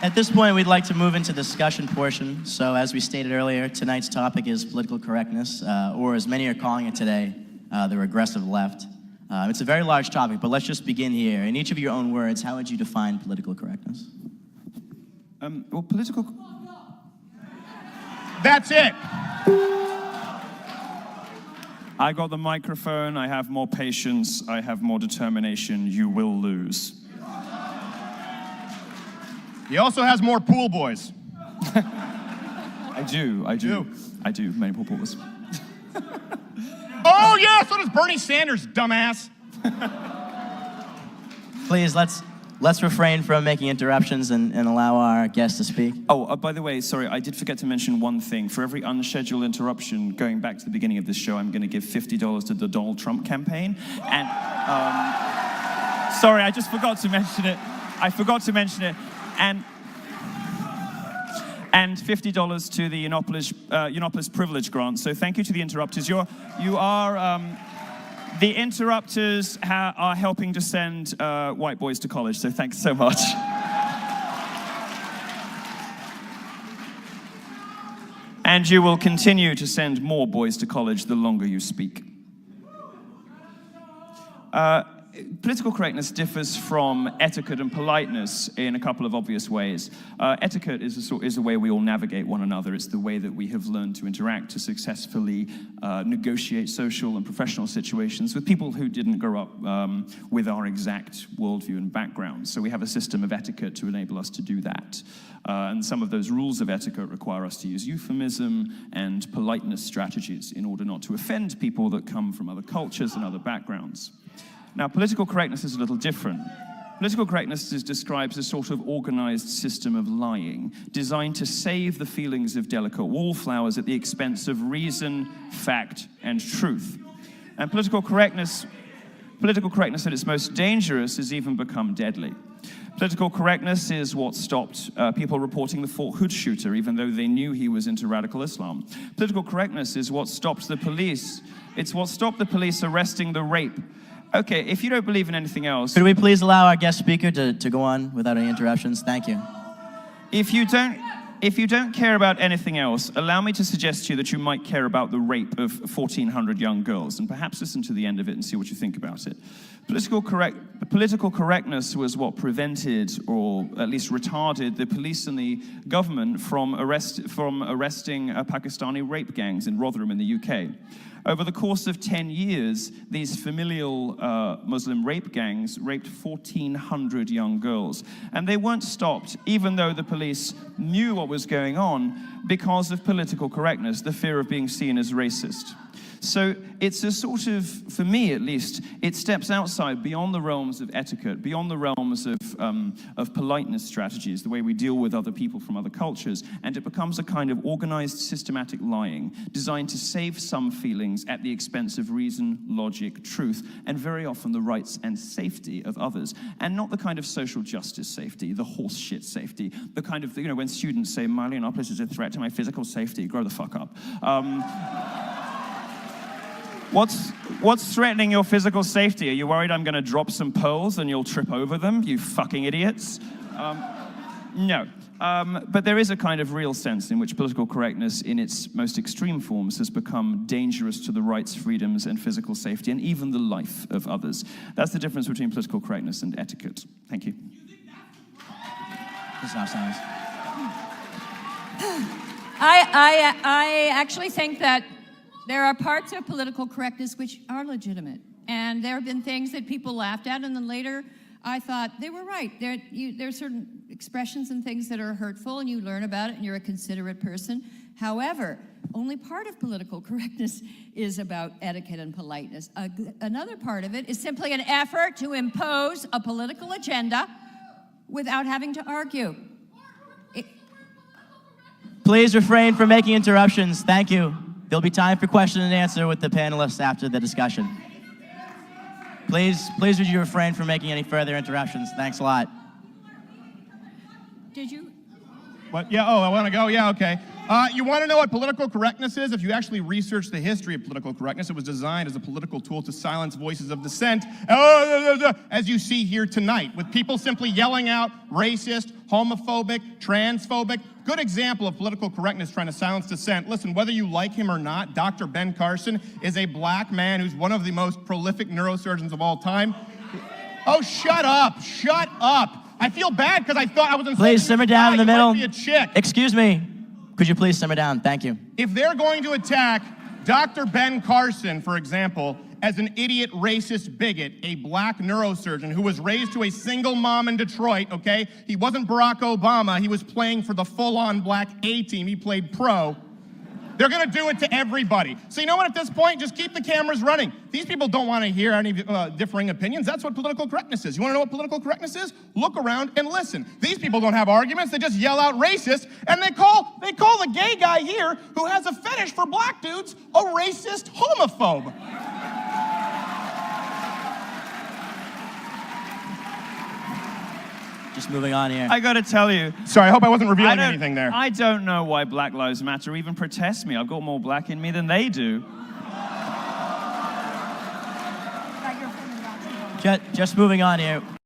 At this point, we'd like to move into the discussion portion. So as we stated earlier, tonight's topic is political correctness, or as many are calling it today, the regressive left. It's a very large topic, but let's just begin here. In each of your own words, how would you define political correctness? Well, political... That's it. I got the microphone, I have more patience, I have more determination, you will lose. He also has more pool boys. I do. Many pool boys. Oh yeah, so does Bernie Sanders, dumbass. Please, let's refrain from making interruptions and allow our guests to speak. Oh, by the way, sorry, I did forget to mention one thing. For every unscheduled interruption, going back to the beginning of this show, I'm going to give $50 to the Donald Trump campaign. And, sorry, I just forgot to mention it. And $50 to the Yiannopoulos privilege grant. So thank you to the interrupters. The interrupters are helping to send white boys to college, so thanks so much. And you will continue to send more boys to college the longer you speak. Political correctness differs from etiquette and politeness in a couple of obvious ways. Etiquette is a way we all navigate one another. It's the way that we have learned to interact, to successfully negotiate social and professional situations with people who didn't grow up with our exact worldview and background. So we have a system of etiquette to enable us to do that. And some of those rules of etiquette require us to use euphemism and politeness strategies in order not to offend people that come from other cultures and other backgrounds. Now, political correctness is a little different. Political correctness describes a sort of organized system of lying, designed to save the feelings of delicate wallflowers at the expense of reason, fact, and truth. And political correctness at its most dangerous has even become deadly. Political correctness is what stopped people reporting the Fort Hood shooter, even though they knew he was into radical Islam. Political correctness is what stopped the police. It's what stopped the police arresting the rape. Okay, if you don't believe in anything else... Could we please allow our guest speaker to go on without any interruptions? Thank you. If you don't care about anything else, allow me to suggest to you that you might care about the rape of 1,400 young girls, and perhaps listen to the end of it and see what you think about it. Political correctness was what prevented, or at least retarded, the police and the government from arresting Pakistani rape gangs in Rotherham in the UK. Over the course of 10 years, these familial Muslim rape gangs raped 1,400 young girls. And they weren't stopped, even though the police knew what was going on, because of political correctness, the fear of being seen as racist. So it's a sort of, for me at least, it steps outside beyond the realms of etiquette, beyond the realms of politeness strategies, the way we deal with other people from other cultures, and it becomes a kind of organized, systematic lying designed to save some feelings at the expense of reason, logic, truth, and very often the rights and safety of others. And not the kind of social justice safety, the horse shit safety, the kind of, when students say, Milo Yiannopoulos is a threat to my physical safety, grow the fuck up. What's threatening your physical safety? Are you worried I'm going to drop some pearls and you'll trip over them, you fucking idiots? No. But there is a kind of real sense in which political correctness in its most extreme forms has become dangerous to the rights, freedoms, and physical safety, and even the life of others. That's the difference between political correctness and etiquette. Thank you. I actually think that there are parts of political correctness which are legitimate. And there have been things that people laughed at, and then later I thought they were right. There are certain expressions and things that are hurtful, and you learn about it, and you're a considerate person. However, only part of political correctness is about etiquette and politeness. Another part of it is simply an effort to impose a political agenda without having to argue. Please refrain from making interruptions. Thank you. There'll be time for question and answer with the panelists after the discussion. Please would you refrain from making any further interruptions? Thanks a lot. Did you? What? Yeah, oh, I want to go? Yeah, okay. You want to know what political correctness is? If you actually research the history of political correctness, it was designed as a political tool to silence voices of dissent, as you see here tonight, with people simply yelling out racist, homophobic, transphobic. Good example of political correctness trying to silence dissent. Listen, whether you like him or not, Dr. Ben Carson is a black man who's one of the most prolific neurosurgeons of all time. Oh, shut up. Shut up. I feel bad because I thought I was insulting. Please simmer down in the middle. Be a chick. Excuse me. Could you please simmer down? Thank you. If they're going to attack Dr. Ben Carson, for example, as an idiot, racist bigot, a black neurosurgeon who was raised to a single mom in Detroit, okay? He wasn't Barack Obama. He was playing for the full-on black A-team. He played pro. They're going to do it to everybody. So you know what, at this point, just keep the cameras running. These people don't want to hear any differing opinions. That's what political correctness is. You want to know what political correctness is? Look around and listen. These people don't have arguments. They just yell out racist, and they call the gay guy here who has a fetish for black dudes a racist homophobe. Just moving on here. I gotta tell you. Sorry, I hope I wasn't revealing anything there. I don't know why Black Lives Matter even protest me. I've got more black in me than they do. Just moving on here.